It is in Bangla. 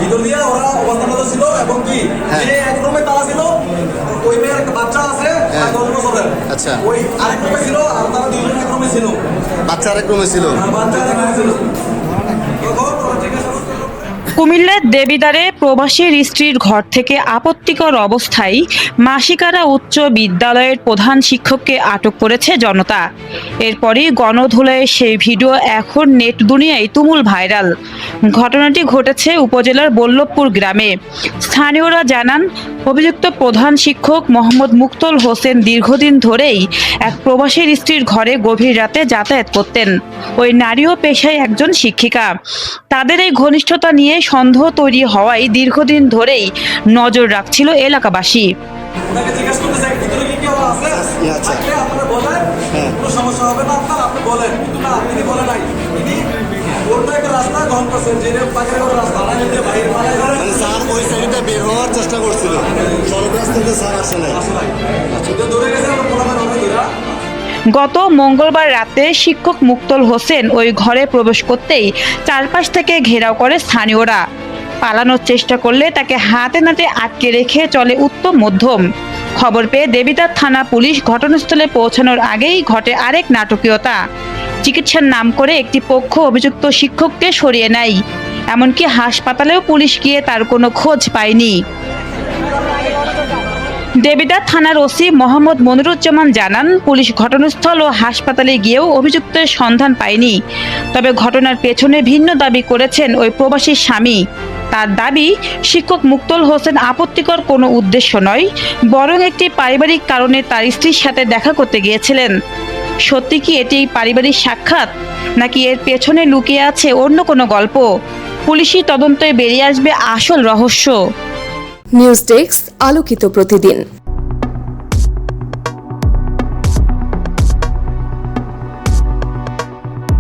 ভিতর দিয়ে ওরা অবস্থানরত ছিল এবং কি যে এক রুমে তারা ছিল, ওই মেয়ের একটা বাচ্চা আছে 10 বছরের। আচ্ছা। ওই আরেক রুমে ছিল আর তারা দুইজন এক রুমে ছিল। বাচ্চা আরেক রুমে ছিল। বাচ্চা এক রুমে ছিল। তখন ওরা জিজ্ঞাসা করছিল কুমিল্লার দেবিদ্বারে প্রবাসীর স্ত্রীর ঘর থেকে আপত্তিকর অবস্থায় মাসিকারা উচ্চ বিদ্যালয়ের প্রধান শিক্ষককে আটক করেছে জনতা। এরপরই গণধোলায় সেই ভিডিও এখন নেট দুনিয়ায় তুমুল ভাইরাল। ঘটনাটি ঘটেছে উপজেলার বল্লভপুর গ্রামে। স্থানীয়রা জানান, অভিযুক্ত প্রধান শিক্ষক মোহাম্মদ মুক্তল হোসেন দীর্ঘদিন ধরেই এক প্রবাসীর স্ত্রীর ঘরে গভীর রাতে যাতায়াত করতেন। ওই নারীও পেশায় একজন শিক্ষিকা। তাদের এই ঘনিষ্ঠতা নিয়ে সন্দেহ তৈরি হওয়ায় দীর্ঘদিন ধরেই নজর রাখছিল এলাকাবাসী। ওনাকে জিজ্ঞেস করতেছে ভিতরে কি কেউ আছে? আচ্ছা। থাকলে আপনারা বলেন, কোনো সমস্যা হবে না আপনার, আপনি বলেন। কিন্তু না, তিনি বলে নাই। তিনি অন্য একটা রাস্তা গ্রহণ করছেন, যে পাখির কোনো রাস্তা না, যদি বাইরে পালায় গেলেন। মানে স্যার ওই সাইডে বের হওয়ার চেষ্টা করছিল, সড়ক রাস্তাতে স্যার আসে নাই। তো দৌড়ে গেছে, আমরা পোলামের অনেক দূরা। গত মঙ্গলবার রাতে শিক্ষক মুক্তল হোসেন ওই ঘরে প্রবেশ করতেই চারপাশ থেকে ঘেরাও করে স্থানীয়রা। পালানোর চেষ্টা করলে তাকে হাতে নাতে আটকে রেখে চলে উত্তম মধ্যম। খবর পেয়ে দেবিদ্বার থানা পুলিশ ঘটনাস্থলে পৌঁছানোর আগেই ঘটে আরেক নাটকীয়তা। চিকিৎসার নাম করে একটি পক্ষ অভিযুক্ত শিক্ষককে সরিয়ে নেয়। এমনকি হাসপাতালেও পুলিশ গিয়ে তার কোনো খোঁজ পায়নি। দেবিদ্বার থানার ওসি মোহাম্মদ মনিরুজ্জামান জানান, পুলিশ ঘটনাস্থল ও হাসপাতালে গিয়েও অভিযুক্তের সন্ধান পায়নি। তবে ঘটনার পেছনে ভিন্ন দাবি করেছেন ওই প্রবাসীর স্বামী। তার দাবি, শিক্ষক মুক্তল হোসেন আপত্তিকর কোনো উদ্দেশ্য নয়, বরং একটি পারিবারিক কারণে তার স্ত্রীর সাথে দেখা করতে গিয়েছিলেন। সত্যি কি এটি পারিবারিক সাক্ষাৎ, নাকি এর পেছনে লুকিয়ে আছে অন্য কোনো গল্প? পুলিশি তদন্তে বেরিয়ে আসবে আসল রহস্য। নিউজ ডেস্ক, আলোকিত প্রতিদিন।